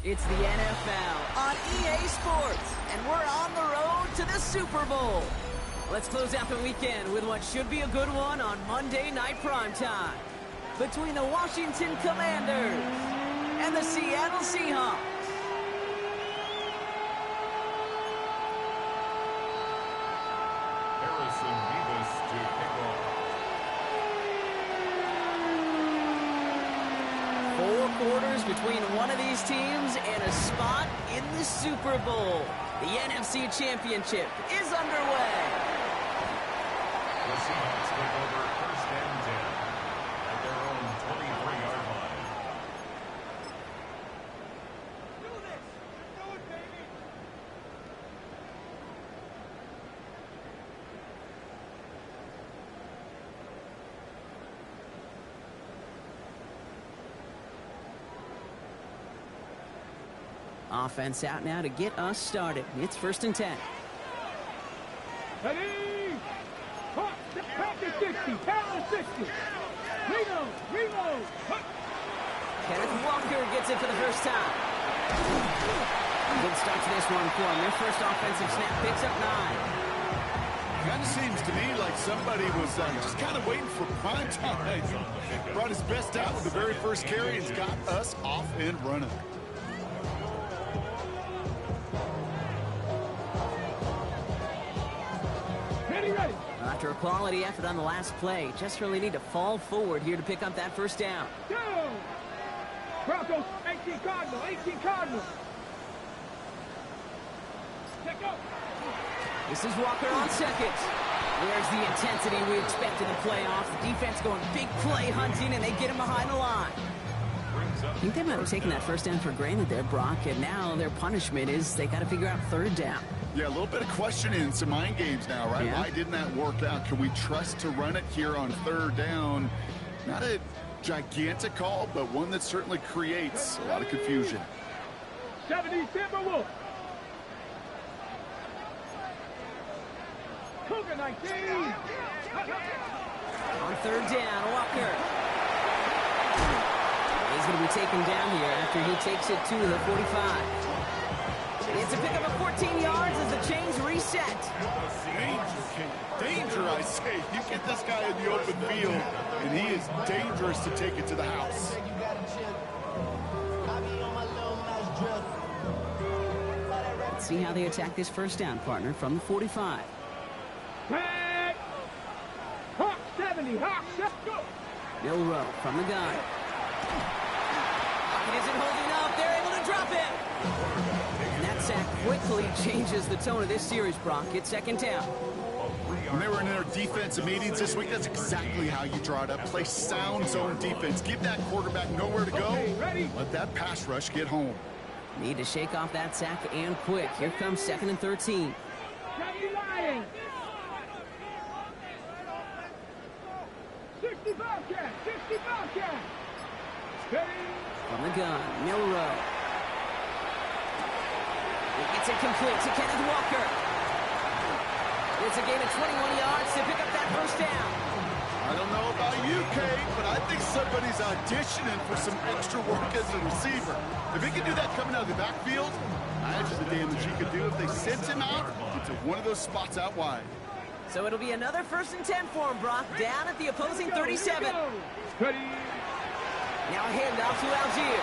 It's the NFL on EA Sports, and we're on the road to the Super Bowl. Let's close out the weekend with what should be a good one on Monday Night Primetime between the Washington Commanders and the Seattle Seahawks. Quarters between one of these teams and a spot in the Super Bowl. The NFC Championship is underway. The Seahawks take over first and 10 at their own 23-yard line. Do this! Do it, baby! Offense out now to get us started. It's first and 10. Ready! Hot! Pound to 60! Pound to 60! Reload! Reload! Kenneth Walker gets it for the first time. Good start to this one for him. Their first offensive snap picks up 9. Kind of seems to me like somebody was just kind of waiting for prime time. Brought his best out with the very first carry and got us off and running. Ready! After a quality effort on the last play, just really need to fall forward here to pick up that first down. Go! Broncos, 18 Cardinal, 18 Cardinal. Check up. This is Walker on second. There's the intensity we expect in the playoffs. The defense going big play hunting, and they get him behind the line. I think they might have taken that first down for granted there, Brock, and now their punishment is they got to figure out third down. Yeah, a little bit of questioning, some mind games now, right? Yeah. Why didn't that work out? Can we trust to run it here on third down? Not a gigantic call, but one that certainly creates a lot of confusion. 70 Timberwolves. Cougar 19. On third down, Walker. He's going to be taken down here after he takes it to the 45. It's a pickup of 14 yards as the chains reset. Danger, I say. You get this guy in the open field, and he is dangerous to take it to the house. Let's see how they attack this first down, partner, from the 45. Back. Hawk 70. Hawk, let's go. Milrow from the gun. Pocket isn't holding up. They're able to drop it. And that sack quickly changes the tone of this series, Brock. It's second down. When they were in their defensive meetings this week, that's exactly how you draw it up. Play sound zone defense. Give that quarterback nowhere to go. Okay, ready. Let that pass rush get home. Need to shake off that sack and quick. Here comes second and 13. Johnny Lions. 60 Bobcat. 60 Bobcat. Steady. From the gun, Milrow. It gets it complete to Kenneth Walker. It's a gain of 21 yards to pick up that first down. I don't know about you, Kate, but I think somebody's auditioning for some extra work as a receiver. If he could do that coming out of the backfield, imagine the damage he could do if they sent him out into one of those spots out wide. So it'll be another first and 10 for him, Brock, down at the opposing 37. Ready. Now a handoff to Algier.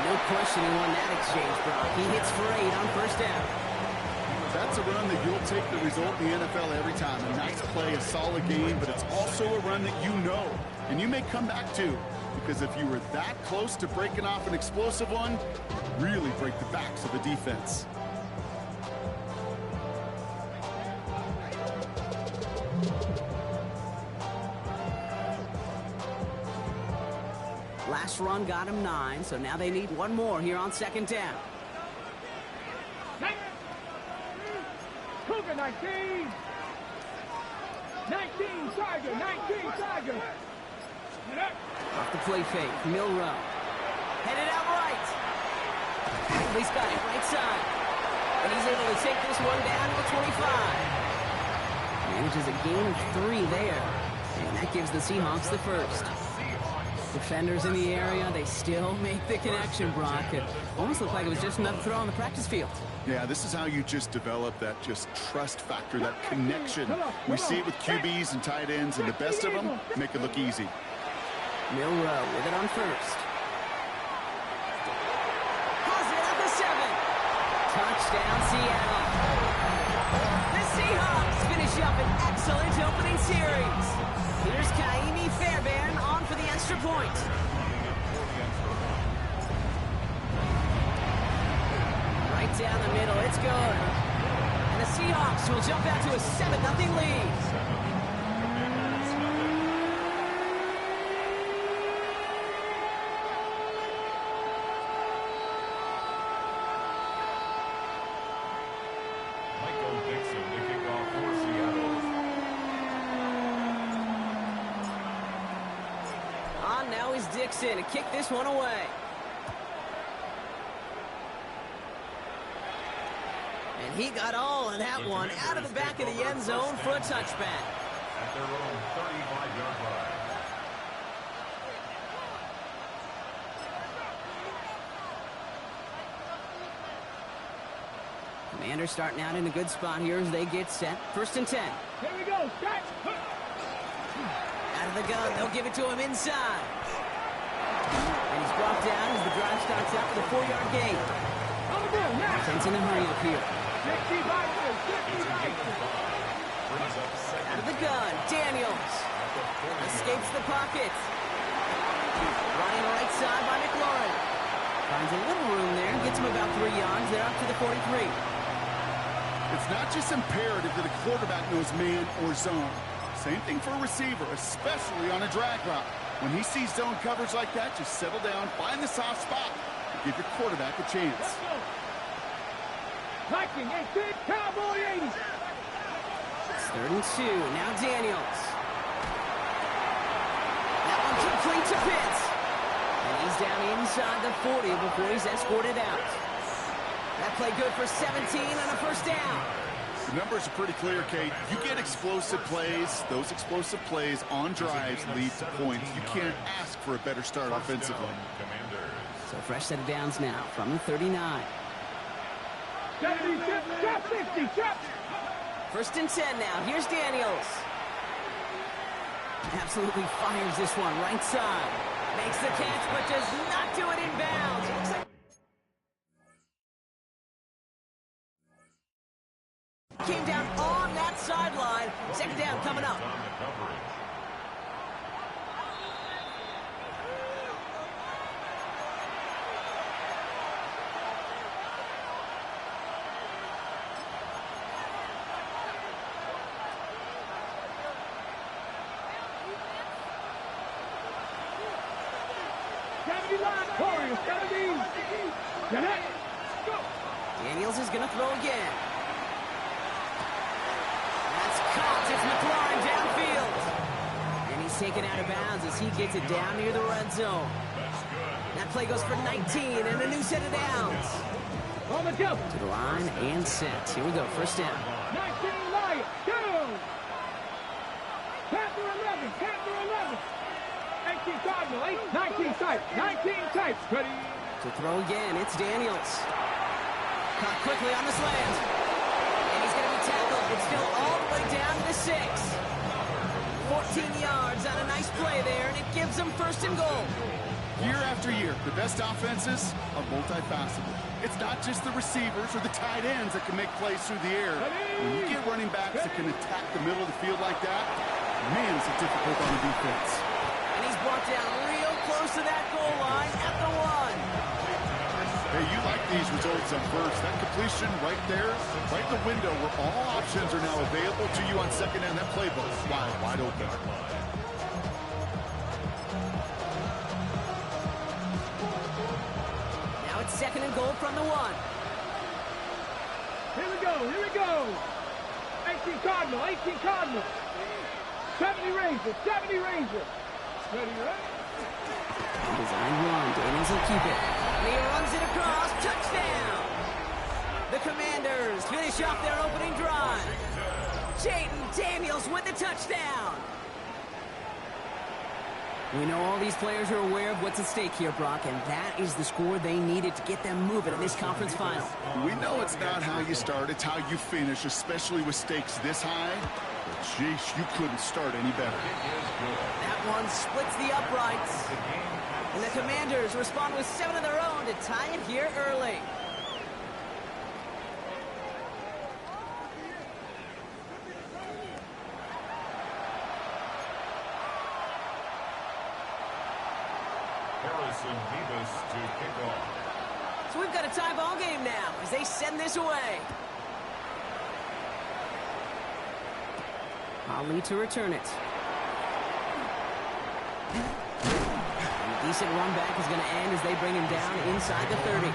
No question he won that exchange, Brock. He hits for 8 on first down. That's a run that you'll take the result in the NFL every time. A nice play, a solid game, but it's also a run that you know, and you may come back to, because if you were that close to breaking off an explosive one, really break the backs of the defense. Last run got him 9, so now they need one more here on second down. Cougar 19. 19 Tiger. 19 Tiger. Off the play fake, Milrow. Headed out right. He's got it right side. And he's able to take this one down to the 25. Manages a gain of 3 there. And that gives the Seahawks the first. Defenders in the area, they still make the connection, Brock. It almost looked like it was just another throw on the practice field. Yeah, this is how you just develop that just trust factor, that connection. We see it with QBs and tight ends, and the best of them make it look easy. Milrow with it on first. Has it at the 7. Touchdown, Seattle. The Seahawks finish up an excellent opening series. Here's Kaimi Fairbairn on for the extra point. Right down the middle, it's good. And the Seahawks will jump out to a 7-0 lead. Now is Dixon to kick this one away. And he got all of that one out of the back of the end zone for a touchback. At their own 35-yard line. Commanders starting out in a good spot here as they get set. 1st and 10. Here we go. Start. Out of the gun, they'll give it to him inside. And he's brought down as the drive starts out for the 4-yard gain. On the ball now. Defense in a hurry up here. 60-by-2. Out of the gun, Daniels. Escapes the pocket. Running right side by McLaurin. Finds a little room there, gets him about 3 yards. They're up to the 43. It's not just imperative that a quarterback knows man or zone. Same thing for a receiver, especially on a drag route. When he sees zone coverage like that, just settle down, find the soft spot, and give your quarterback a chance. Viking 18, Cowboy 80. It's 3rd and 2. Now Daniels. That one complete to Pitts. And he's down inside the 40 before he's escorted out. That play good for 17 on a 1st down. The numbers are pretty clear, Kate. You get explosive plays. Those explosive plays on drives lead to points. You can't ask for a better start offensively. So fresh set of downs now from the 39. 70, 50, 1st and 10 now. Here's Daniels. Absolutely fires this one right side. Makes the catch, but does not do it in bounds. Looks like came down on that sideline. 2nd down coming up. Daniels is going to throw again. That's caught. It's McLaurin downfield. And he's taken out of bounds as he gets it down near the red zone. That play goes for 19 and a new set of downs. On the go. To the line and set. Here we go. 1st down. 19 Lions. Go. Panther 11. Panther 11. 18 Cardinal. 19 type. 19 type. Ready. To throw again. It's Daniels. Caught quickly on the slant. And he's going to be tackled. It's still all the way down to the 6. 14 yards on a nice play there, and it gives them 1st and goal. Year after year, the best offenses are multifaceted. It's not just the receivers or the tight ends that can make plays through the air. When you get running backs that can attack the middle of the field like that, man, is it difficult on the defense. And he's brought down real close to that goal line at the 1. Hey, you like these results up first. That completion right there, right the window where all options are now available to you on 2nd down. That playbook is wide open. Now it's 2nd and goal from the 1. Here we go. Here we go. 18 Cardinal. 18 Cardinal. 70 Ranger. 70 Ranger. Ready, right? Design run. Daniels will keep it. And he runs it across. Touchdown! The Commanders finish off their opening drive. Jaden Daniels with the touchdown. We know all these players are aware of what's at stake here, Brock, and that is the score they needed to get them moving in this conference final. We know it's not how you start, it's how you finish, especially with stakes this high. But, sheesh, you couldn't start any better. That one splits the uprights. And the Commanders respond with 7 of their own to tie it here early. To kick off. So we've got a tie ball game now as they send this away. Ali to return it. And a decent run back is going to end as they bring him down inside the 30.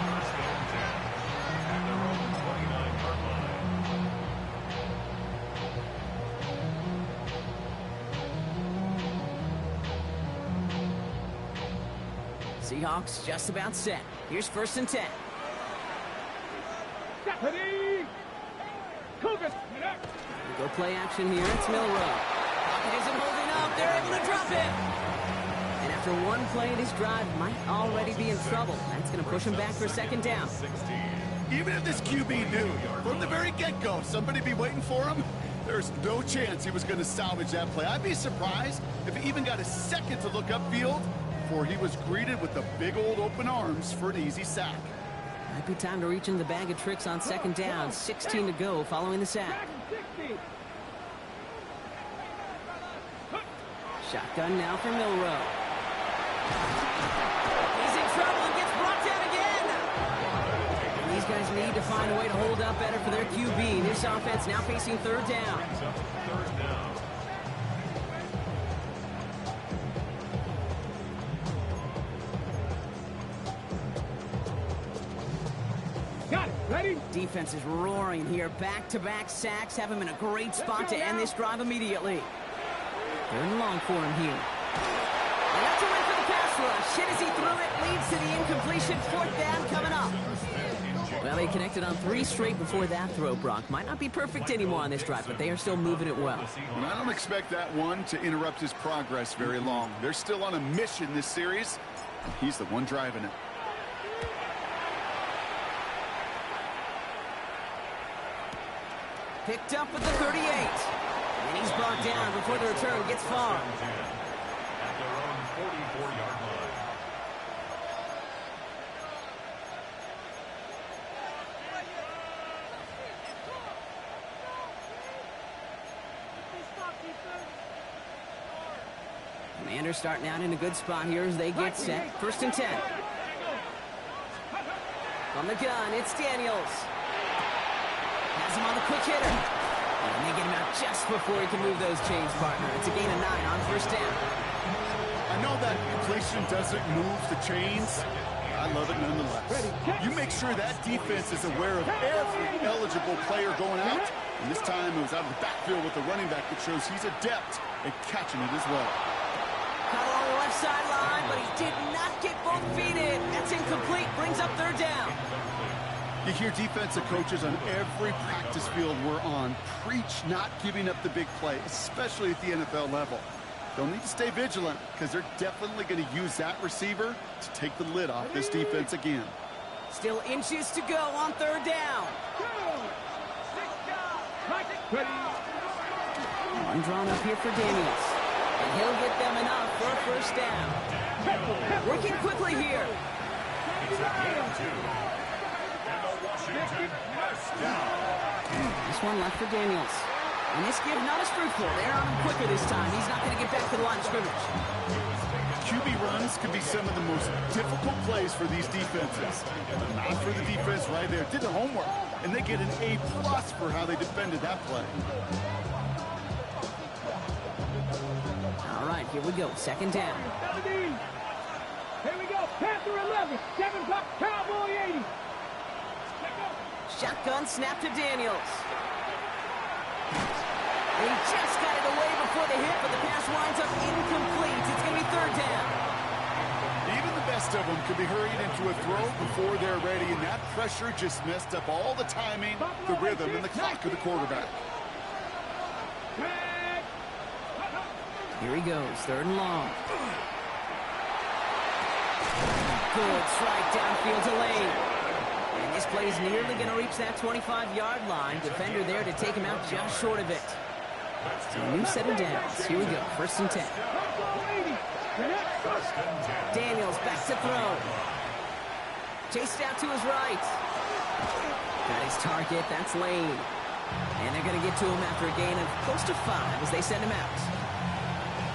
Seahawks just about set. Here's 1st and 10. We go play action here. It's Milrow. Pocket isn't holding up. They're able to drop it. And after one play, this drive might already be in trouble. That's going to push him back for 2nd down. Even if this QB knew from the very get-go somebody be waiting for him, there's no chance he was going to salvage that play. I'd be surprised if he even got a second to look upfield before he was greeted with the big old open arms for an easy sack. Might be time to reach in the bag of tricks on 2nd down. 16 to go following the sack. Shotgun now for Milrow. He's in trouble and gets brought down again. And these guys need to find a way to hold up better for their QB. This offense now facing 3rd down. Got it. Ready? Defense is roaring here. Back-to-back sacks have him in a great spot to end this drive immediately. 3rd and long for him here. And that's a win for the pass rush. Hit as he threw it, leads to the incompletion. 4th down coming up. Well, they connected on 3 straight before that throw, Brock. Might not be perfect anymore on this drive, but they are still moving it well. And I don't expect that one to interrupt his progress very long. They're still on a mission this series, and he's the one driving it. Picked up at the 38. And he's brought down before the return gets far. At their own 44-yard line. Commanders starting out in a good spot here as they get set. 1st and 10. On the gun, it's Daniels. Has him on the quick hitter. And they get him out just before he can move those chains, partner. It's a gain of 9 on 1st down. I know that completion doesn't move the chains. I love it nonetheless. You make sure that defense is aware of every eligible player going out. And this time it was out of the backfield with the running back that shows he's adept at catching it as well. Caught along the left sideline, but he did not get both feet in. That's incomplete. Brings up 3rd down. You hear defensive coaches on every practice field we're on preach not giving up the big play, especially at the NFL level. They'll need to stay vigilant because they're definitely going to use that receiver to take the lid off this defense again. Still inches to go on 3rd down. One drawn up here for Daniels. And he'll get them enough for a 1st down. Working quickly here. This one left for Daniels. And this give not as fruitful. They're on him quicker this time. He's not going to get back to the line of scrimmage. QB runs could be some of the most difficult plays for these defenses. But not for the defense right there. Did the homework, and they get an A+ for how they defended that play. All right, here we go. 2nd down. 17. Here we go. Panther 11. 7 o'clock. Cowboy 80. Shotgun snap to Daniels. And he just got it away before the hit, but the pass winds up incomplete. It's going to be 3rd down. Even the best of them could be hurried into a throw before they're ready, and that pressure just messed up all the timing, the rhythm, and the clock of the quarterback. Here he goes, 3rd and long. Good strike downfield to Lane. And this play is nearly going to reach that 25-yard line. Defender there to take him out just short of it. So a new set of downs. Here we go. 1st and 10. Daniels back to throw. Chased out to his right. Got his target. That's Lane. And they're going to get to him after a gain of close to 5 as they send him out.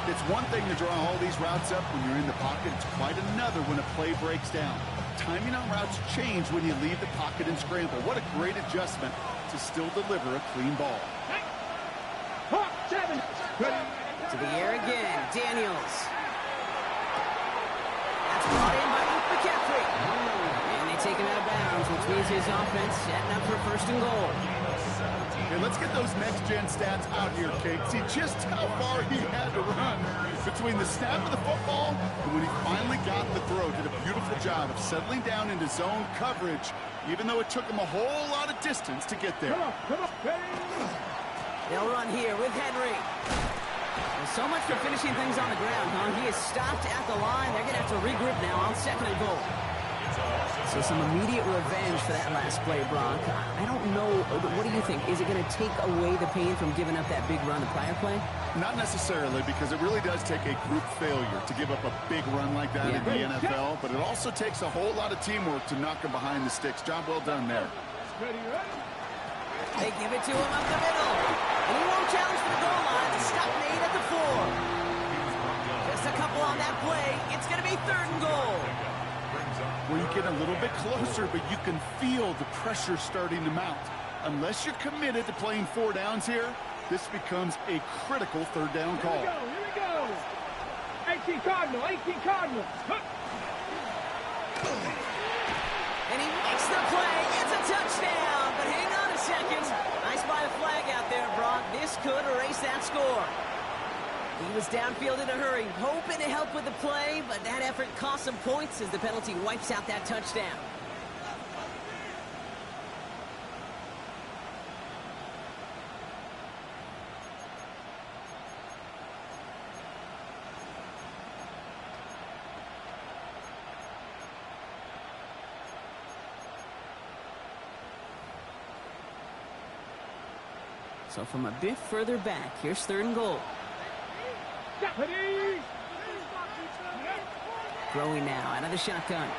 It's one thing to draw all these routes up when you're in the pocket. It's quite another when a play breaks down. Timing on routes change when you leave the pocket and scramble. What a great adjustment to still deliver a clean ball. To the air again. Daniels. That's brought in by McCaffrey. And they take him out of bounds, which means his offense setting up for 1st and goal. Okay, let's get those next-gen stats out here, Kate. See just how far he had to run between the snap of the football and when he finally got the throw. Did a beautiful job of settling down into zone coverage, even though it took him a whole lot of distance to get there. Come on. They'll run here with Henry. Well, so much for finishing things on the ground, huh? He is stopped at the line. They're going to have to regroup now on 2nd and goal. So some immediate revenge for that last play, Brock. I don't know. What do you think? Is it going to take away the pain from giving up that big run the prior play? Not necessarily, because it really does take a group failure to give up a big run like that in the NFL, but it also takes a whole lot of teamwork to knock him behind the sticks. Job well done there. They give it to him up the middle. And he won't challenge for the goal line. The stop made at the 4. Just a couple on that play. It's going to be 3rd and goal. Where you get a little bit closer, but you can feel the pressure starting to mount. Unless you're committed to playing 4 downs here, this becomes a critical 3rd down call. Here we go. 18 Cardinal. And he makes the play. It's a touchdown. But hang on a second. Nice by the flag out there, Brock. This could erase that score. He was downfield in a hurry, hoping to help with the play, but that effort cost him points as the penalty wipes out that touchdown. So from a bit further back, here's 3rd and goal. Throwing now out of the shotgun. And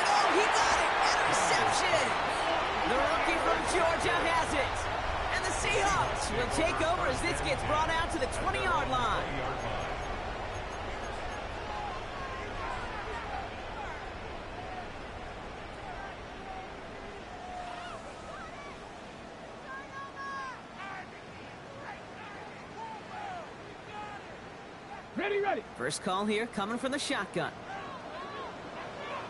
oh, he got it! Interception! The rookie from Georgia has it. And the Seahawks will take over as this gets brought out to the 20-yard line. Ready. First call here coming from the shotgun.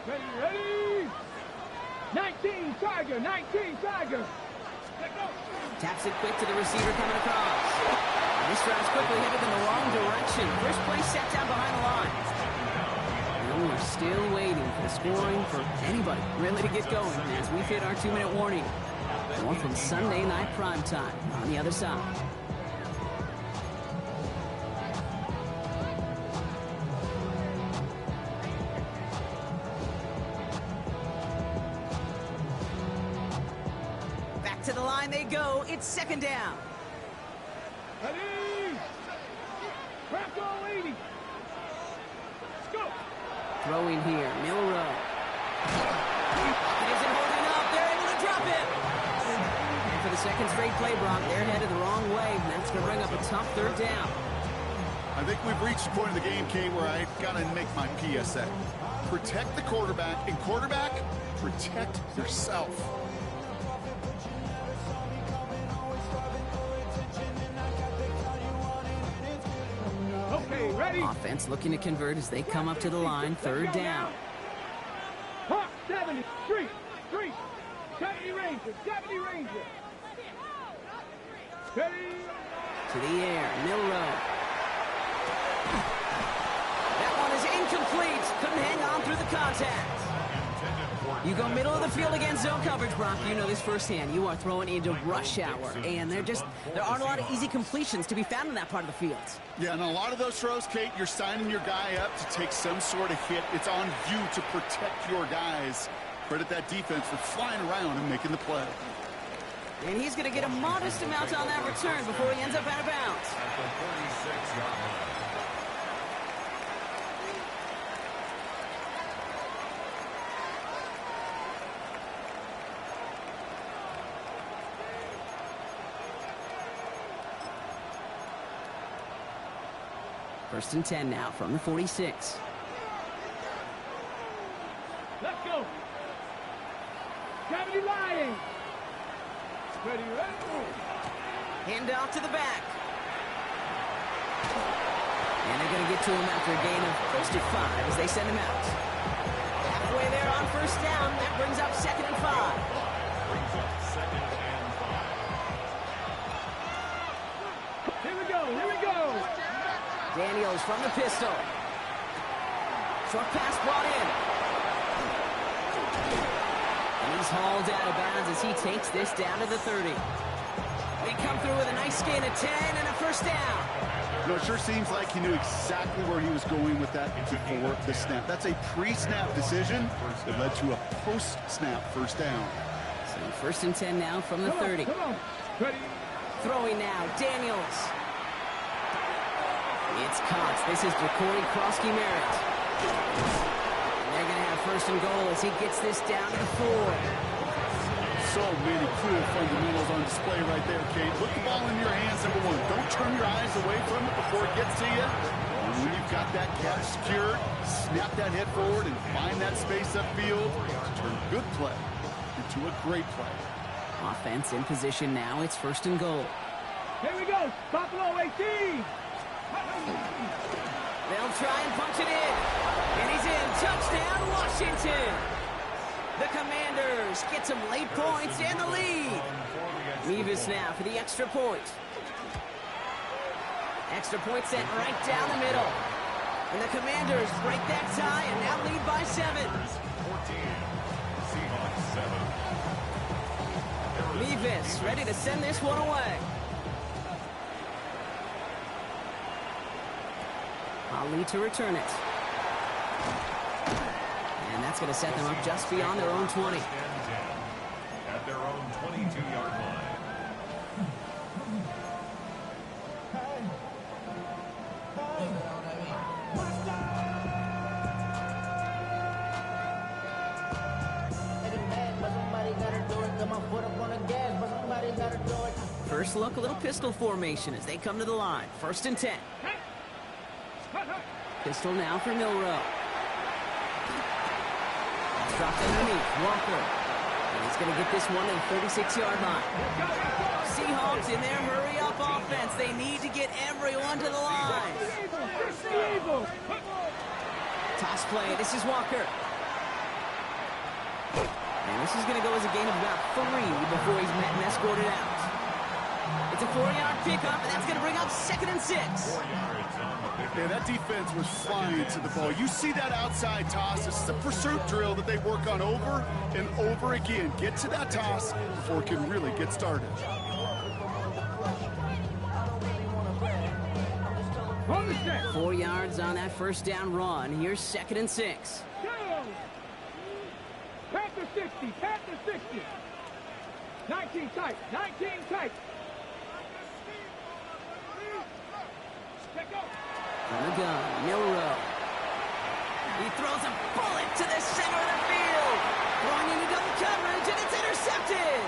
Ready. 19 Tiger. Taps it quick to the receiver coming across. And this drive's quickly headed in the wrong direction. First play set down behind the line. And we're still waiting for the scoring for anybody really to get going as we hit our 2-minute warning. More from Sunday Night Primetime on the other side. To the line they go. It's 2nd down. Ready. Crack all 80. Let's go. Throwing here. Milrow. It isn't holding up. They're able to drop it. And for the 2nd straight play, Brock, they're headed the wrong way. And that's going to bring up a tough 3rd down. I think we've reached the point of the game, Kate, where I got to make my PSA. Protect the quarterback, and quarterback, protect yourself. Okay, ready. Offense looking to convert as they come up to the line. 3rd down. Hot 70. 70 Ranger. Ready. To the air. Milrow. That one is incomplete. Couldn't hang on through the contact. Intended for You go middle of the field against zone coverage, Brock. You know this firsthand. You are throwing into rush hour, and there aren't a lot of easy completions to be found in that part of the field. Yeah, and a lot of those throws, Kate, you're signing your guy up to take some sort of hit. It's on you to protect your guys. Credit that defense for flying around and making the play. And he's going to get a modest amount on that return before he ends up out of bounds. At the 46-yard line. First and 10 now from the 46. Let's go. 70 lying. Ready, Hand off to the back. And they're going to get to him after a gain of close to 5 as they send him out. Halfway there on first down. That brings up 2nd and 5. Brings up 2nd and 5. Here we go, here we go. Daniels from the pistol. Short pass brought in. And he's hauled out of bounds as he takes this down to the 30. They come through with a nice gain of 10 and a first down. No, it sure seems like he knew exactly where he was going with that before the snap. That's a pre-snap decision that led to a post-snap first down. So first and 10 now from the 30. Come on. Ready. Throwing now, Daniels. It's Cox. This is DeCorey Krosky-Merritt. And they're going to have first and goal as he gets this down to the 4. So many cool fundamentals on display right there, Kate. Put the ball in your hands, number one. Don't turn your eyes away from it before it gets to you. And when you've got that catch secured, snap that head forward and find that space upfield to turn good play into a great play. Offense in position now. It's first and goal. Here we go. Buffalo 18. They'll try and punch it in. And he's in. Touchdown, Washington. The Commanders get some late points and the lead. Mevis now for the extra point. Extra point sent right down the middle. And the Commanders break that tie and now lead by 7. 14. Seahawks 7. Mevis ready to send this one away. Ali to return it. And that's going to set them up just beyond their own 20. At their own 22-yard line. First look, a little pistol formation as they come to the line. First and 10. Pistol now for Milrow. Dropped underneath, Walker. And he's going to get this one to the 36-yard line. Seahawks in their hurry-up offense. They need to get everyone to the line. Toss play. This is Walker. And this is going to go as a gain of about 3 before he's met and escorted out. It's a 4-yard pickup, and that's going to bring up 2nd and 6. 4 yards on the pickup. Yeah, that defense was flying to the ball. You see that outside toss. This is a pursuit drill that they work on over and over again. Get to that toss before it can really get started. On the set. 4 yards on that first down run. Here's 2nd and 6. Go. Panther 60. Panther 60. 19 tight. 19 tight. From the gun, Milrow. He throws a bullet to the center of the field. Throwing into double coverage, and it's intercepted.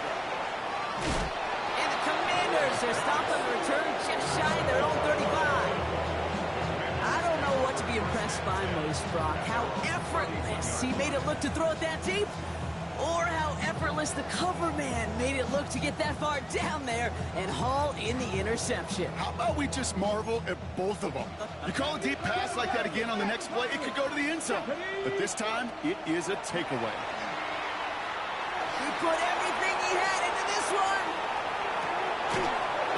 And the Commanders are stopped on the return just shy of their own 35. I don't know what to be impressed by most, Brock. How effortless he made it look to throw it that deep, or how effortless the cover man made it look to get that far down there and haul in the interception. How about we just marvel at both of them? You call a deep pass like that again on the next play, it could go to the end zone. But this time, it is a takeaway. He put everything he had into this one.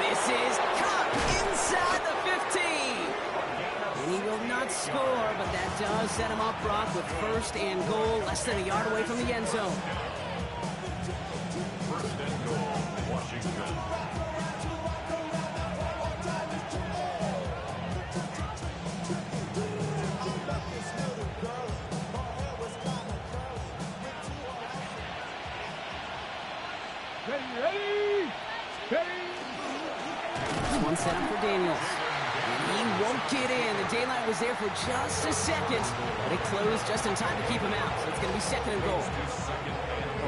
This is caught inside the 15. And he will not score, but that does set him up, Brock, with first and goal, less than a yard away from the end zone. First and goal, Washington. One set up for Daniels. And he won't get in. The daylight was there for just a second, but it closed just in time to keep him out. So it's going to be second and goal.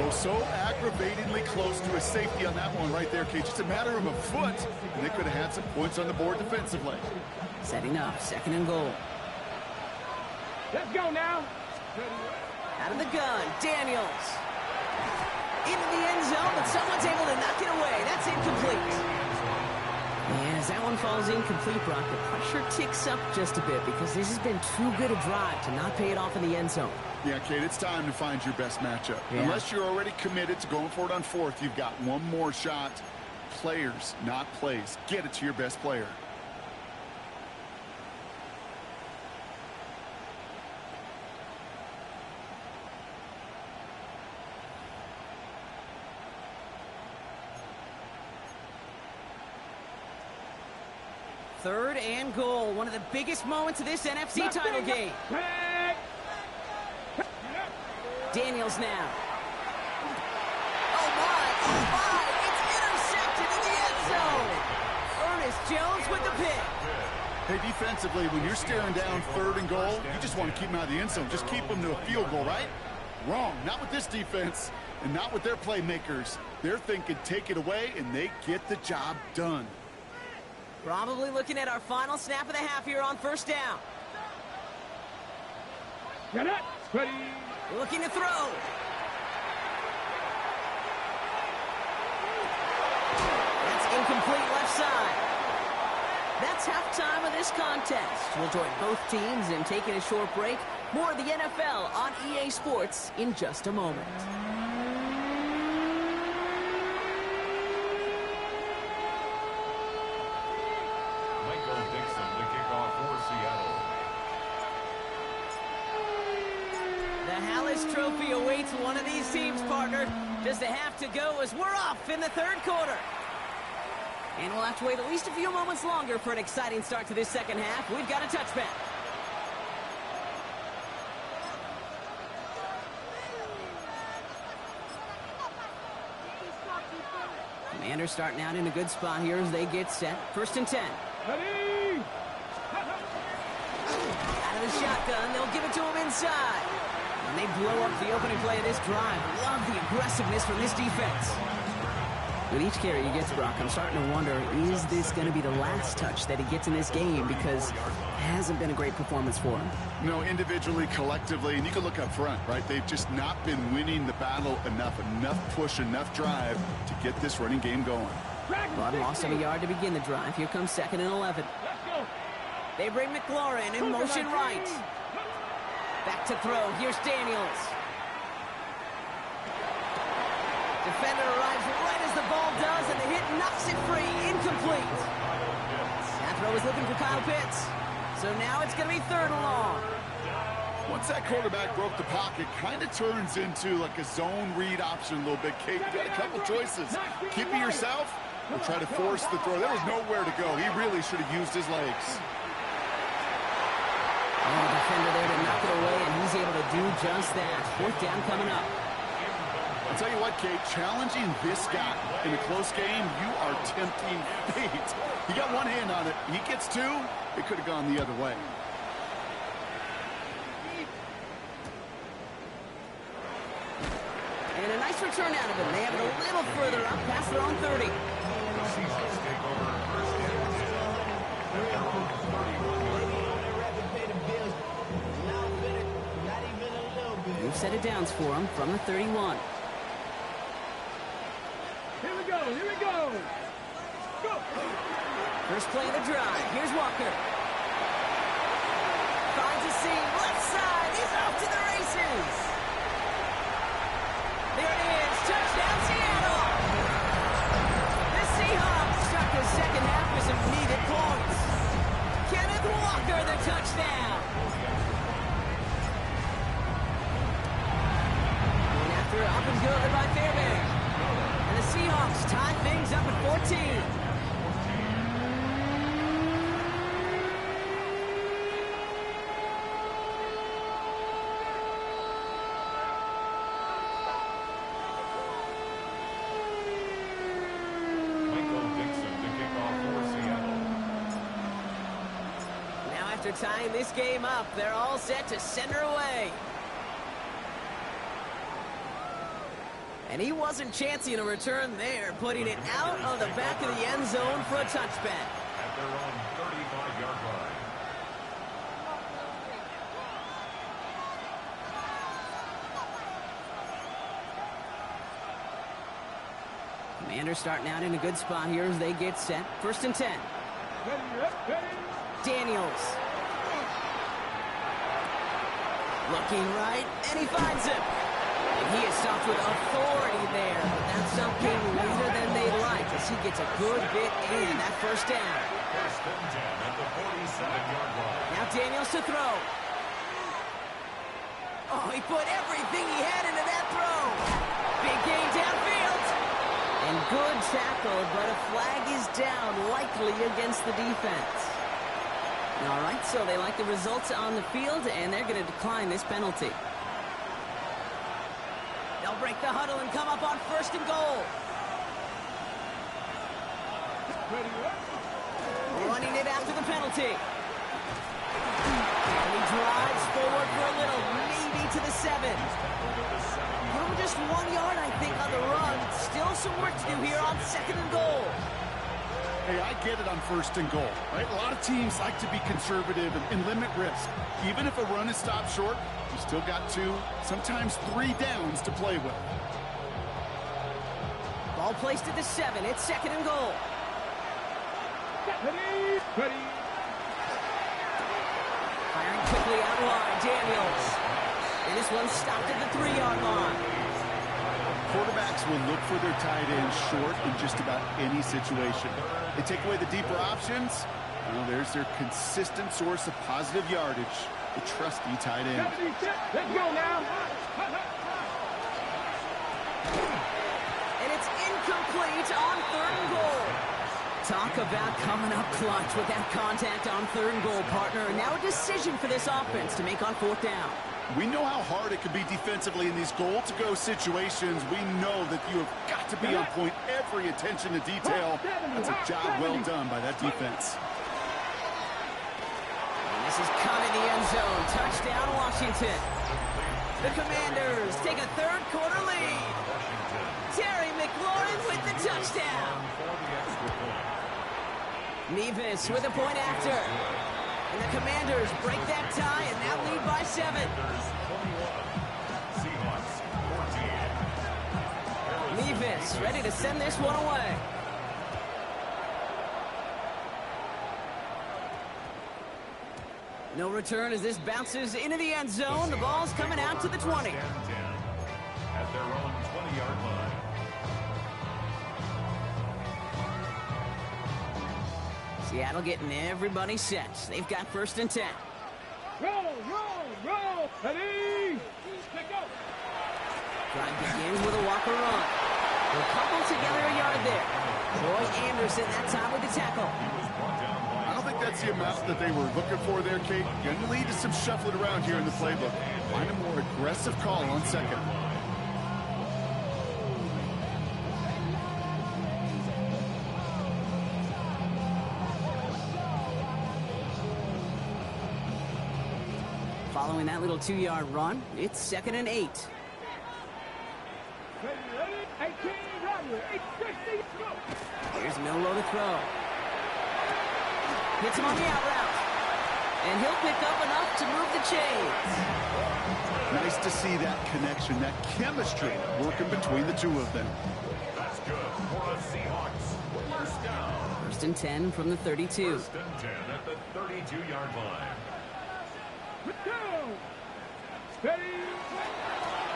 Oh, so aggravatingly close to a safety on that one right there, Kate. Just a matter of a foot, and they could have had some points on the board defensively. Setting up, second and goal. Let's go now. Out of the gun, Daniels. Into the end zone, but someone's able to knock it away. That's incomplete. And as that one falls incomplete, Brock, the pressure ticks up just a bit because this has been too good a drive to not pay it off in the end zone. Yeah, Kate, it's time to find your best matchup. Yeah. Unless you're already committed to going for it on fourth, you've got one more shot. Players, not plays. Get it to your best player. Third and goal, one of the biggest moments of this NFC title game. Daniels now. Oh my, it's intercepted in the end zone. Ernest Jones with the pick. Hey, defensively, when you're staring down third and goal, you just want to keep them out of the end zone. Just keep them to a field goal, right? Wrong. Not with this defense and not with their playmakers. They're thinking take it away, and they get the job done. Probably looking at our final snap of the half here on first down. Get it. Ready. Looking to throw. That's incomplete left side. That's halftime of this contest. We'll join both teams in taking a short break. More of the NFL on EA Sports in just a moment. Trophy awaits one of these teams, partner. Just a half to go as we're off in the third quarter. And we'll have to wait at least a few moments longer for an exciting start to this second half. We've got a touchback. Commanders starting out in a good spot here as they get set. First and 10. Ready. Out of the shotgun, they'll give it to him inside. And they blow up the opening play of this drive. Love the aggressiveness from this defense. With each carry he gets, Brock, I'm starting to wonder, is this going to be the last touch that he gets in this game? Because it hasn't been a great performance for him. No, individually, collectively, and you can look up front, right? They've just not been winning the battle enough push, enough drive to get this running game going. But loss of a yard to begin the drive. Here comes second and 11. They bring McLaurin in motion right. Back to throw. Here's Daniels. Defender arrives right as the ball does, and the hit knocks it free. Incomplete. That throw is looking for Kyle Pitts. So now it's going to be third and long. Once that quarterback broke the pocket, kind of turns into like a zone read option a little bit. Kate, you got a couple choices. Keep it yourself or try to force the throw. There was nowhere to go. He really should have used his legs. Oh, the defender there to knock it away, and he's able to do just that. Fourth down coming up. I'll tell you what, Kate, challenging this guy in a close game, you are tempting fate. He got one hand on it. He gets two. It could have gone the other way. And a nice return out of him. They have it a little further up past their own 30. Seahawks take over first and 10. New set of downs for him from the 31. Here we go. Here we go. Go. First play of the drive. Here's Walker. Finds a seam. Left side. He's off to the races. There it is. Touchdown, Seattle. The Seahawks struck the second half with some needed points. Kenneth Walker, the touchdown. good by Fairbairn. And the Seahawks tie things up at 14. After tying this game up, they're all set to send her away. And he wasn't chancing a return there, putting it out of the back of the end zone for a touchback. At their own 35-yard line. Commanders starting out in a good spot here as they get set. 1st and 10. Daniels. Looking right, and he finds him. And he is stopped with authority there, but that's something later than they'd like as he gets a good bit in that 1st down. 1st and 10 at the 47-yard line. Now Daniels to throw. Oh, he put everything he had into that throw. Big gain downfield. And good tackle, but a flag is down, likely against the defense. All right, so they like the results on the field, and they're going to decline this penalty. They'll break the huddle and come up on 1st and goal. Running it after the penalty. And he drives forward for a little, maybe to the 7. Over just 1 yard, I think, on the run. Still some work to do here on 2nd and goal. Hey, I get it on 1st and goal, right? A lot of teams like to be conservative and limit risk. Even if a run is stopped short, you still got 2, sometimes 3 downs to play with. Ball placed at the 7. It's 2nd and goal. Ready. Firing quickly out line, Daniels. And this one's stopped at the 3-yard line. Quarterbacks will look for their tight end short in just about any situation. They take away the deeper options. Well, there's their consistent source of positive yardage, the trusty tight end. Let's go now. And it's incomplete on 3rd and goal. Talk about coming up clutch with that contact on 3rd and goal, partner. And now a decision for this offense to make on 4th down. We know how hard it can be defensively in these goal-to-go situations. We know that you have got to be on point, every attention to detail. That's a job well done by that defense. And this is cut in the end zone. Touchdown, Washington. The Commanders take a 3rd quarter lead. Terry McLaurin with the touchdown. Nevis with a point after. And the Commanders break that tie and now lead by 7. Nevis ready to send this one away. No return as this bounces into the end zone. The ball's coming out to the 20. At their own 20-yard line. Seattle getting everybody set. They've got 1st and 10. Roll. Ready. Drive begins with a walker run. They'll couple together a yard there. Roy Anderson that time with the tackle. I don't think that's the amount that they were looking for there, Kate. Going to lead to some shuffling around here in the playbook. Find a more aggressive call on 2nd. Following that little 2-yard run, it's 2nd and 8. Here's Milrow to throw. Hits him on the out route. And he'll pick up enough to move the chains. Nice to see that connection, that chemistry working between the 2 of them. That's good for the Seahawks. 1st down. 1st and 10 from the 32. 1st and 10 at the 32-yard line.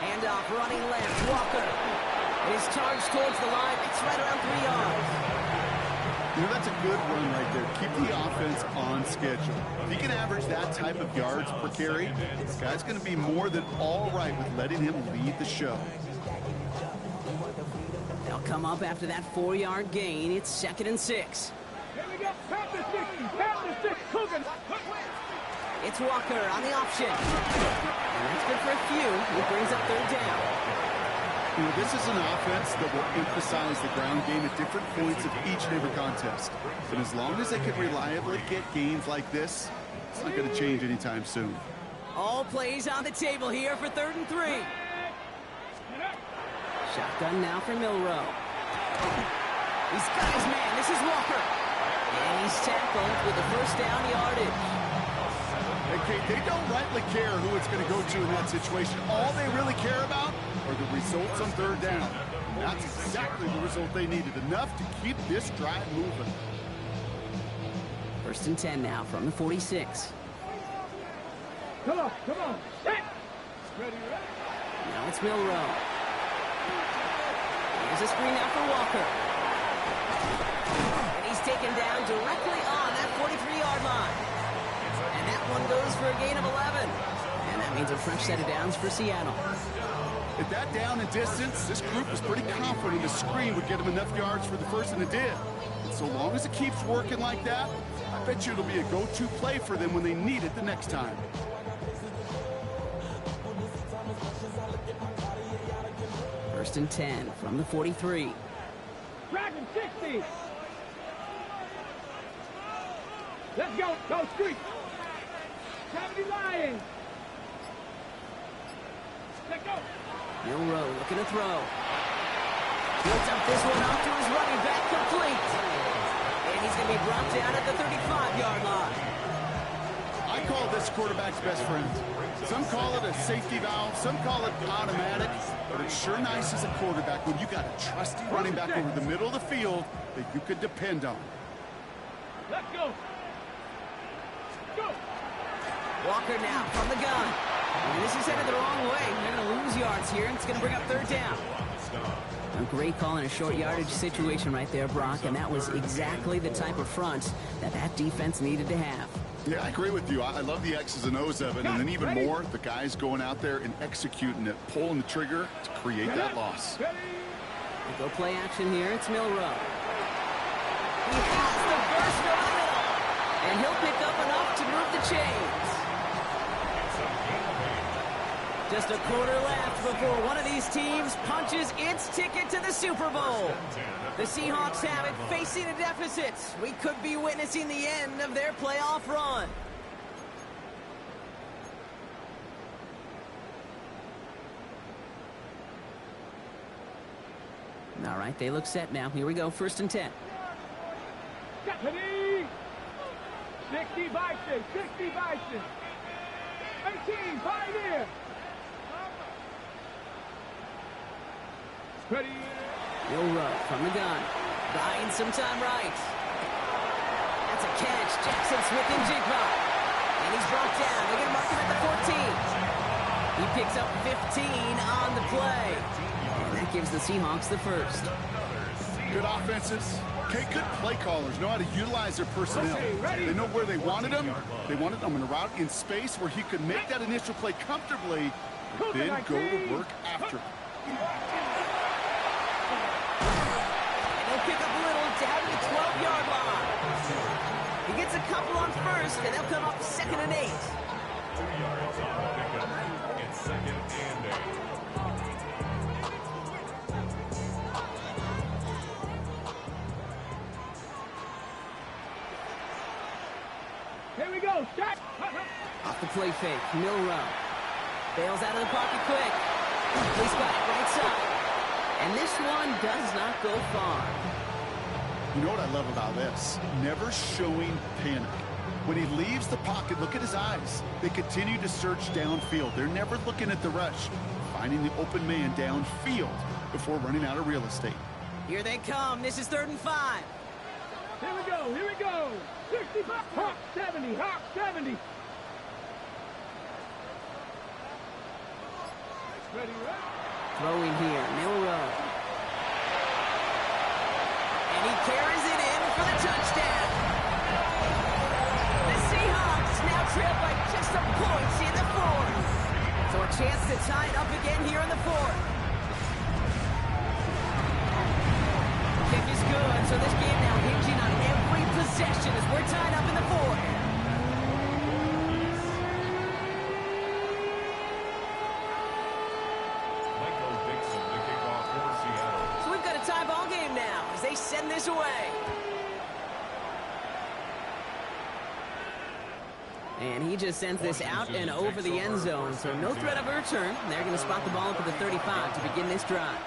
Handoff running left. Walker is charged towards the line. It's right around 3 yards. You know, that's a good run right there. Keep the offense on schedule. If he can average that type of yards per carry, this guy's going to be more than all right with letting him lead the show. They'll come up after that 4-yard gain. It's 2nd and 6. Here we go. Tap the 60. Tap the 6. Cooking. It's Walker on the option. And that's good for a few. It brings up 3rd down. You know, this is an offense that will emphasize the ground game at different points of each and every contest. But as long as they can reliably get gains like this, it's not going to change anytime soon. All plays on the table here for 3rd and 3. Shotgun now for Milrow. He's got his man. This is Walker. And he's tackled with the 1st down yardage. Okay, they don't rightly care who it's going to go to in that situation. All they really care about are the results on 3rd down. And that's exactly the result they needed. Enough to keep this drive moving. 1st and 10 now from the 46. Come on. Come on. Set. Ready, ready. Now it's Milrow. Here's a screen now for Walker. And he's taken down directly on that 43-yard line. And that one goes for a gain of 11. And that means a fresh set of downs for Seattle. At that down and distance, this group was pretty confident the screen would get them enough yards for the first, and it did. And so long as it keeps working like that, I bet you it'll be a go-to play for them when they need it the next time. First and 10 from the 43. Dragon 60. Let's go. Go street. 70 Lions. Let's go. Milrow looking to throw. Builds up this one off to his running back, complete. And he's going to be brought down at the 35-yard line. I call this quarterback's best friend. Some call it a safety valve, some call it automatic, but it's sure nice as a quarterback when you got a trusty running back over the middle of the field that you could depend on. Let's go. Go. Walker now from the gun. And this is headed the wrong way. They're going to lose yards here, and it's going to bring up 3rd down. A great call in a short yardage situation right there, Brock, and that was exactly the type of front that defense needed to have. Yeah, I agree with you. I love the X's and O's of it, and then even more, the guys going out there and executing it, pulling the trigger to create that loss. We'll go play action here. It's Milrow. He has the burst over the middle, and he'll pick up enough to move the chains. Just a quarter left before one of these teams punches its ticket to the Super Bowl. The Seahawks have it, facing a deficit. We could be witnessing the end of their playoff run. All right, they look set now. Here we go, 1st and 10. 60 Bison, 60 Bison. 18, Pioneer. Ready. Milrow from the gun. Buying some time right. That's a catch. Jackson Smith and Jigba. And he's brought down. They're going to mark him at the 14. He picks up 15 on the play. And that gives the Seahawks the 1st. Good offenses. Okay, good play callers know how to utilize their personnel. They know where they wanted them. They wanted them in a route in space where he could make that initial play comfortably, but then go to work after. Pick up a little down to the 12-yard line. He gets a couple on 1st, and they'll come up 2nd and 8. 2 yards on the pickup. It's 2nd and 8. Here we go. Shot. Off the play fake, Milrow. Bails out of the pocket quick. He's got it right side. And this one does not go far. You know what I love about this? Never showing panic. When he leaves the pocket, look at his eyes. They continue to search downfield. They're never looking at the rush. Finding the open man downfield before running out of real estate. Here they come. This is 3rd and 5. Here we go. Here we go. 65. Hawk 70. Hawk 70. Ready, ready. Throwing here, Milrow. And he carries it in for the touchdown. The Seahawks now trail by just a point in the 4th. So a chance to tie it up again here in the 4th. kick is good, so this game now hinging on every possession as we're tied up in the fourth. So we've got a tie ball game now as they send this away. And he just sends this out and over the end zone, so no threat of a return. They're going to spot the ball up at the 35 to begin this drive.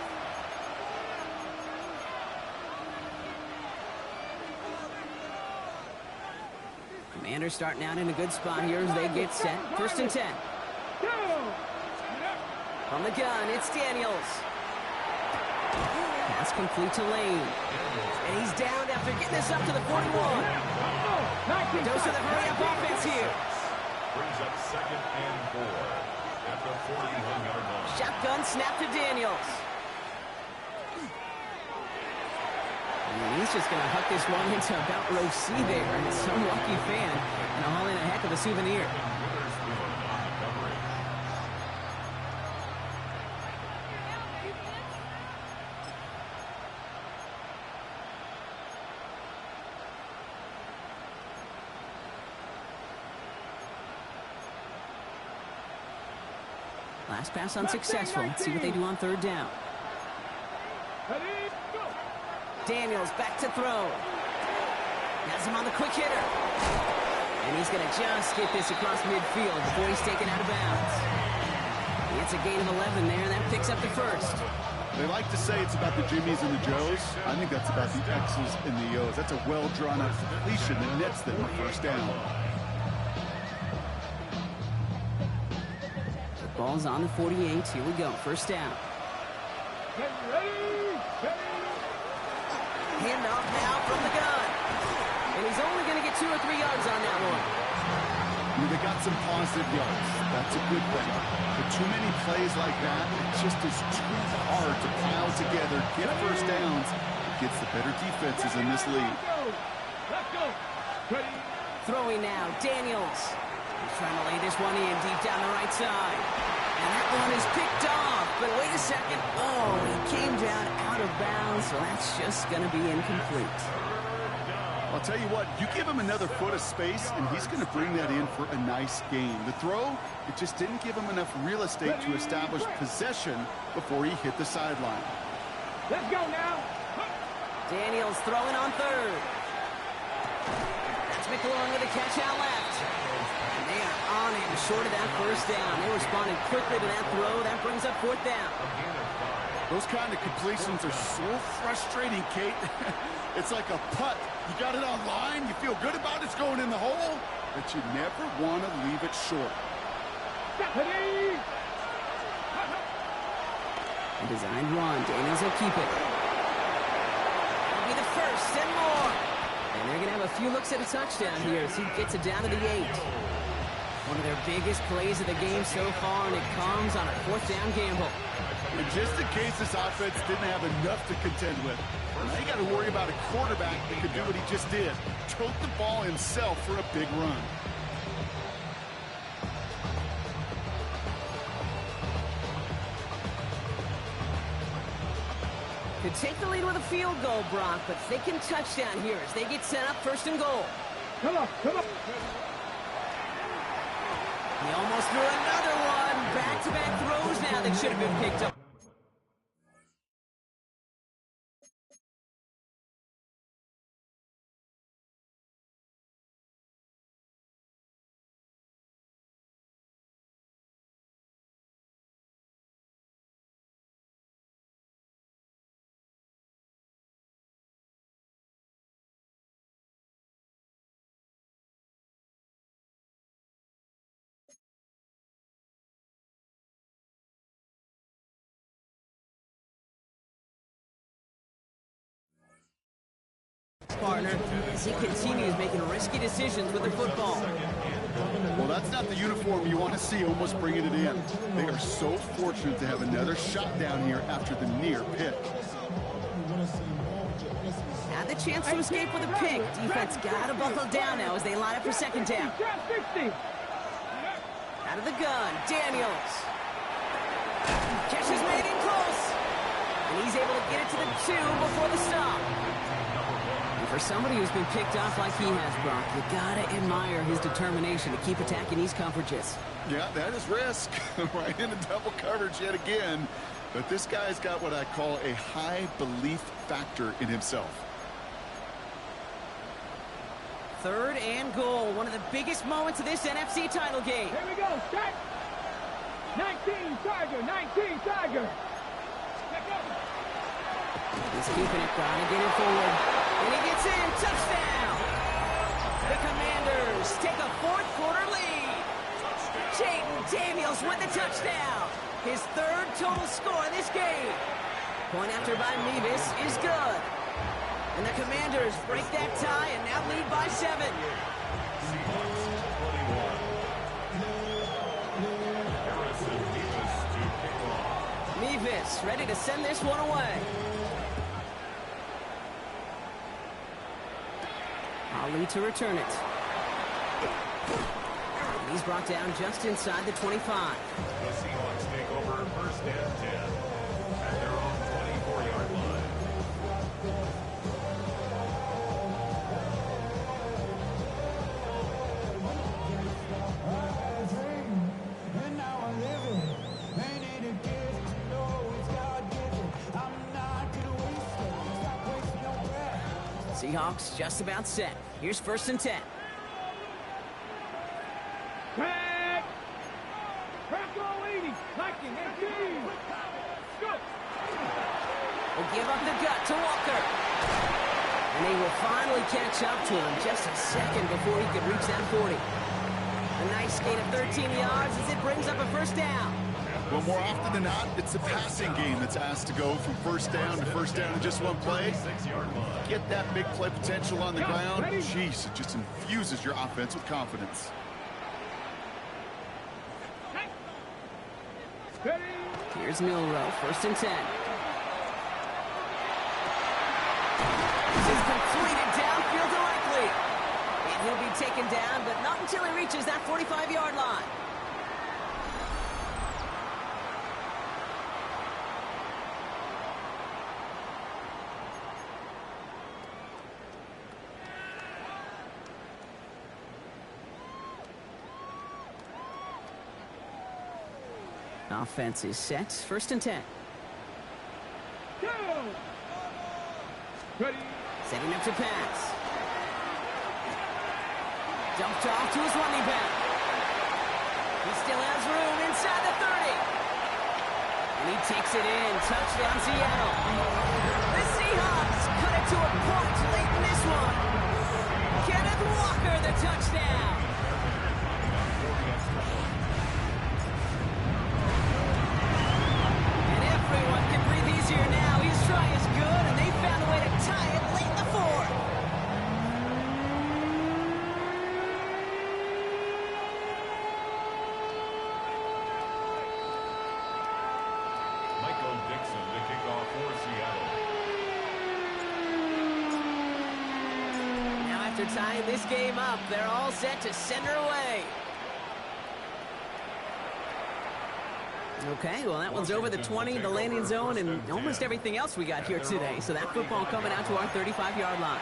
Commanders starting out in a good spot here as they get set. 1st and 10. From the gun, it's Daniels. Pass complete to Lane. And he's down after getting this up to the 41. Dose of the hurry-up offense here. Brings up 2nd and 4 at the 41-yard line. Shotgun snap to Daniels. And he's just going to huck this one into about row C there. And some lucky fan and haul in a heck of a souvenir. Last pass unsuccessful. Let's see what they do on 3rd down. Daniels back to throw. Has him on the quick hitter. And he's going to just get this across midfield before he's taken out of bounds. It's a gain of 11 there, and that picks up the 1st. They like to say it's about the Jimmies and the Joes. I think that's about the X's and the O's. That's a well-drawn-up completion that nets them a 1st down. Ball's on the 48. Here we go. 1st down. Handoff now from the gun. And he's only going to get 2 or 3 yards on that one. They got some positive yards. That's a good thing. But too many plays like that, it just is too hard to pile together, get 1st downs. It gets the better defenses in this league. Throwing now. Daniels. He's trying to lay this one in deep down the right side. And that one is picked off. But wait a second. Oh, he came down out of bounds, so that's just going to be incomplete. I'll tell you what, you give him another foot of space, and he's going to bring that in for a nice gain. The throw, it just didn't give him enough real estate to establish possession before he hit the sideline. Let's go now. Daniels throwing on 3rd. That's McLaurin with a catch out left. And they are on him short of that 1st down. They responded quickly to that throw. That brings up 4th down. Those kind of completions are so frustrating, Kate. It's like a putt. You got it on line, you feel good about it's going in the hole, but you never want to leave it short. A designed run. Daniels will keep it. It'll be the 1st and more. And they're going to have a few looks at a touchdown here as he gets it down to the 8. One of their biggest plays of the game so far, and it comes on a 4th down gamble. And just in case this offense didn't have enough to contend with, now you got to worry about a quarterback that could do what he just did. Tote the ball himself for a big run. Could take the lead with a field goal, Brock, but they can touchdown here as they get set up 1st and goal. Come on, come on. He almost threw another one. Back-to-back throws now that should have been picked up. Partner as he continues making risky decisions with the football. Well, that's not the uniform you want to see almost bringing it in. They are so fortunate to have another shot down here after the near pick. Had the chance to escape with a pick. Defense got to buckle down now as they line up for 2nd down. Out of the gun, Daniels. Catch is made in close. And he's able to get it to the 2 before the stop. And for somebody who's been picked off like he has, Brock, you gotta admire his determination to keep attacking these coverages. Yeah, that is risk. Right into double coverage yet again. But this guy's got what I call a high belief factor in himself. 3rd and goal, one of the biggest moments of this NFC title game. Here we go, set. 19 Tiger, 19 Tiger. He's keeping it, gotta get it forward. And he gets in, touchdown! The Commanders take a 4th quarter lead. Jaden Daniels with the touchdown. His 3rd total score in this game. Point after by Mevis is good. And the Commanders break that tie and now lead by 7. Seahawks 21. Mevis ready to send this one away. Ali to return it. And he's brought down just inside the 25. The Seahawks take over 1st and 10 at their own 24-yard line. Seahawks just about set. Here's 1st and 10. Crack! Crack all 80. 19, 18. Go! Will give up the gut to Walker. And they will finally catch up to him just a second before he could reach that 40. A nice gain of 13 yards as it brings up a 1st down. Well, more often than not, it's the passing game that's asked to go from 1st down to 1st down in just one play. 6-yard line. Get that big play potential on the ground. Jeez, it just infuses your offense with confidence. Here's Milrow, 1st and 10. This is completed downfield directly. And he'll be taken down, but not until he reaches that 45-yard line. Offense is set. 1st and 10. Go! Ready. Setting up to pass. Dumped off to his running back. He still has room inside the 30. And he takes it in. Touchdown, Seattle. The Seahawks cut it to a point late in this one. Kenneth Walker, the touchdown. Everyone can breathe easier now. His try is good, and they found a way to tie it late in the 4th. Michael Dixon to kick off for Seattle. Now after tying this game up, they're all set to send her away. Okay, well, that one's over the 20, the landing zone, and almost everything else we got here today. So that football coming out to our 35-yard line.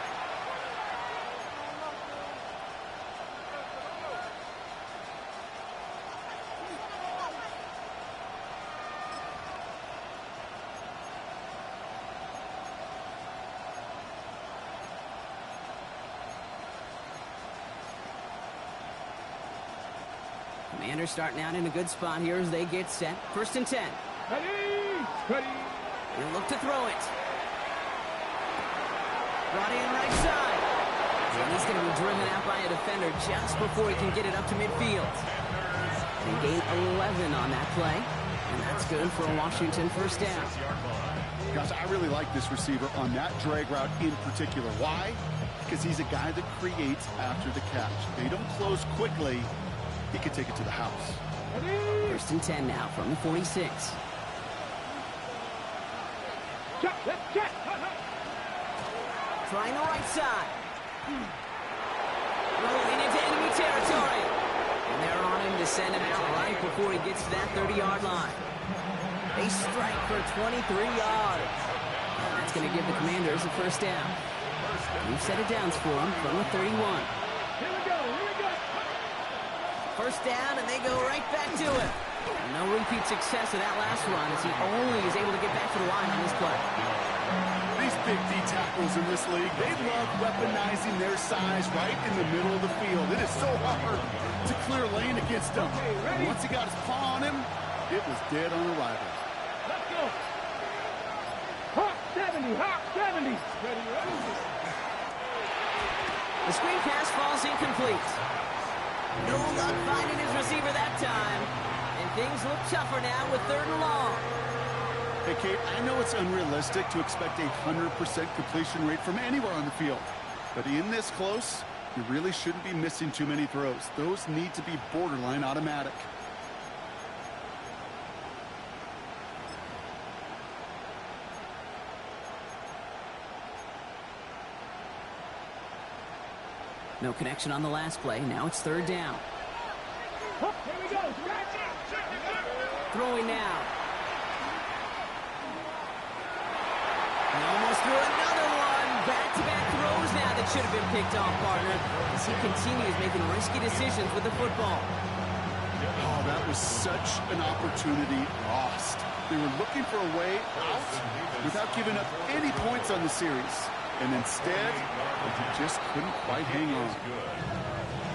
Commanders starting out in a good spot here as they get set. 1st and 10. Ready. Ready. He'll look to throw it. Brought in right side. And he's going to be driven out by a defender just before he can get it up to midfield. He gained 11 on that play. And that's good for a Washington 1st down. Gosh, I really like this receiver on that drag route in particular. Why? Because he's a guy that creates after the catch. They don't close quickly. He could take it to the house. 1st and 10 now from the 46. Check, let's check. Trying the right side. Rolling into enemy territory. And they're on him to send him out right before he gets to that 30-yard line. They They strike for 23 yards. That's going to give the Commanders a first down. New set of downs for them from the 31. Here we go. First down, and they go right back to it. No repeat success of that last run as he only is able to get back to the line on this play. These big D tackles in this league, they love weaponizing their size right in the middle of the field. It is so hard to clear lane against them. Once he got his paw on him, it was dead on arrival. Let's go. Hawk 70, Hawk 70. Ready. The screen pass falls incomplete. No luck finding his receiver that time. And things look tougher now with 3rd and long. Hey, Kate, I know it's unrealistic to expect a 100% completion rate from anywhere on the field. But in this close, you really shouldn't be missing too many throws. Those need to be borderline automatic. No connection on the last play. Now it's 3rd down. Here we go. Throwing now. And almost threw another one. Back-to-back throws now that should have been picked off, partner, as he continues making risky decisions with the football. Oh, that was such an opportunity lost. They were looking for a way out without giving up any points on the series. And instead, he just couldn't quite hang on.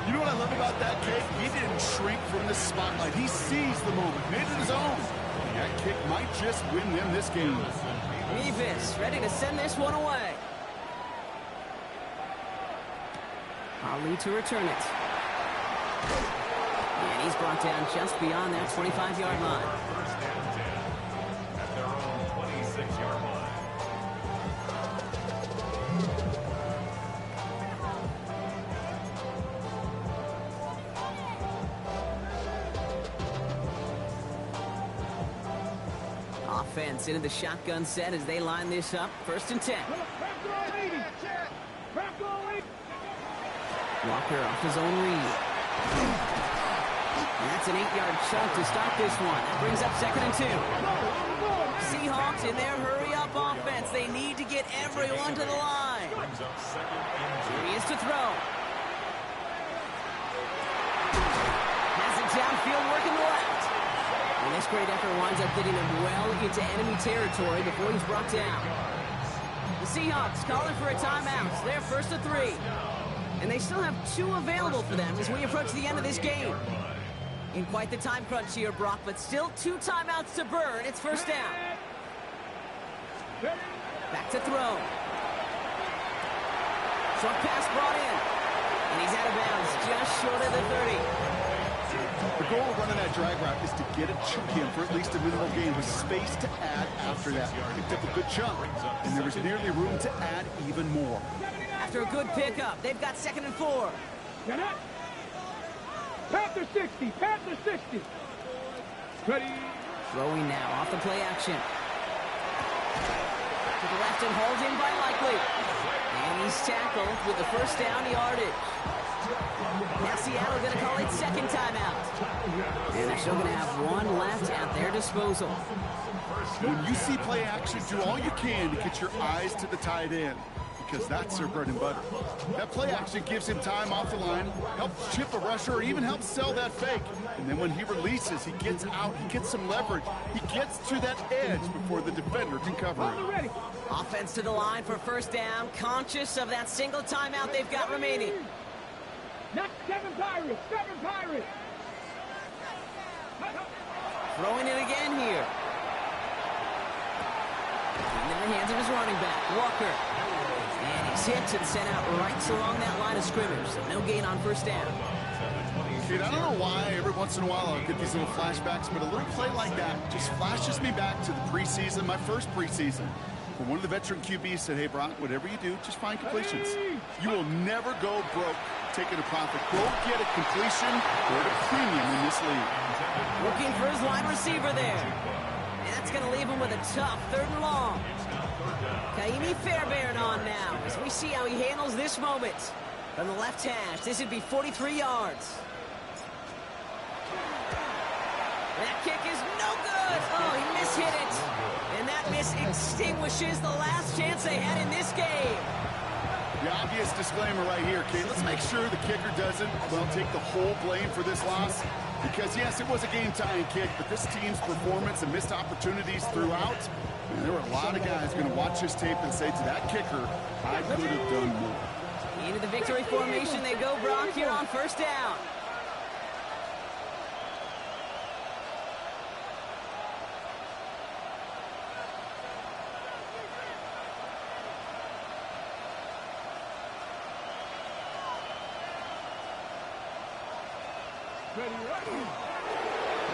You know what I love about that kick? He didn't shrink from the spotlight. He seized the moment, made it his own. That kick might just win them this game. Nevis ready to send this one away. Ali to return it. And he's brought down just beyond that 25-yard line. First and 10 at their own 26-yard line. Offense into the shotgun set as they line this up. 1st and 10. Walker off his own read. And that's an 8-yard chunk to start this one. That brings up 2nd and 2. Seahawks in their hurry-up offense. They need to get everyone to the line. Here he is to throw. Has it downfield working the left. And this great effort winds up getting him well into enemy territory before he's brought down. The Seahawks calling for a timeout. They're 1st and 3. And they still have 2 available for them as we approach the end of this game. In quite the time crunch here, Brock, but still 2 timeouts to burn. It's 1st down. Back to throw. Short pass brought in. And he's out of bounds just short of the 30. The goal of running that drag route is to get it to him for at least a minimal gain with space to add after that. Picked up a good chunk, and there was nearly room to add even more. After a good pickup, they've got 2nd and 4. Panther 60, Panther 60. Ready. Throwing now off the play action. To the left and hauled in by Likely. And he's tackled with the 1st down yardage. Now Seattle going to call it 2nd timeout. And they're still going to have 1 left at their disposal. When you see play action, do all you can to get your eyes to the tight end, because that's their bread and butter. That play action gives him time off the line, helps chip a rusher, or even helps sell that fake. And then when he releases, he gets out, he gets some leverage. He gets to that edge before the defender can cover it. Offense to the line for 1st down, conscious of that single timeout they've got remaining. Not 7 Pirates, 7 Pirates. Throwing it again here. And in the hands of his running back, Walker. And he's hit and sent out right along that line of scrimmage, so no gain on 1st down. Dude, I don't know why every once in a while I'll get these little flashbacks, but a little play like that just flashes me back to the preseason, my first preseason. When one of the veteran QBs said, hey, Brock, whatever you do, just find completions. You will never go broke taking a profit. Go get a completion or a premium in this league. Looking for his wide receiver there. And that's going to leave him with a tough 3rd and long. Kaimi Fairbairn on now as we see how he handles this moment. From the left hash, this would be 43 yards. That kick is no good. Oh, he mishit it. extinguishes the last chance they had in this game. The obvious disclaimer right here, Kate. Let's make sure the kicker doesn't, well, take the whole blame for this loss. Because, yes, it was a game-tying kick, but this team's performance and missed opportunities throughout, man, there were a lot of guys going to watch this tape and say to that kicker, I could have done more. Into the victory formation they go, Brock, here on first down.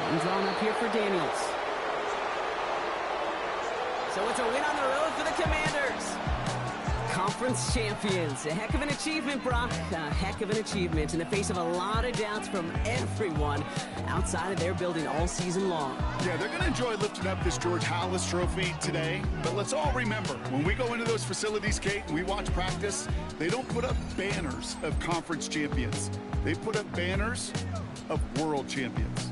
And drawn up here for Daniels. So it's a win on the road for the Commanders. Conference champions. A heck of an achievement, Brock. A heck of an achievement in the face of a lot of doubts from everyone outside of their building all season long. Yeah, they're going to enjoy lifting up this George Halas trophy today. But let's all remember, when we go into those facilities, Kate, and we watch practice, they don't put up banners of conference champions. They put up banners of world champions.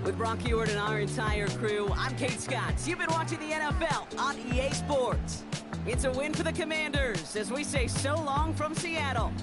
With Brock Ewart and our entire crew, I'm Kate Scott. You've been watching the NFL on EA Sports. It's a win for the Commanders as we say so long from Seattle.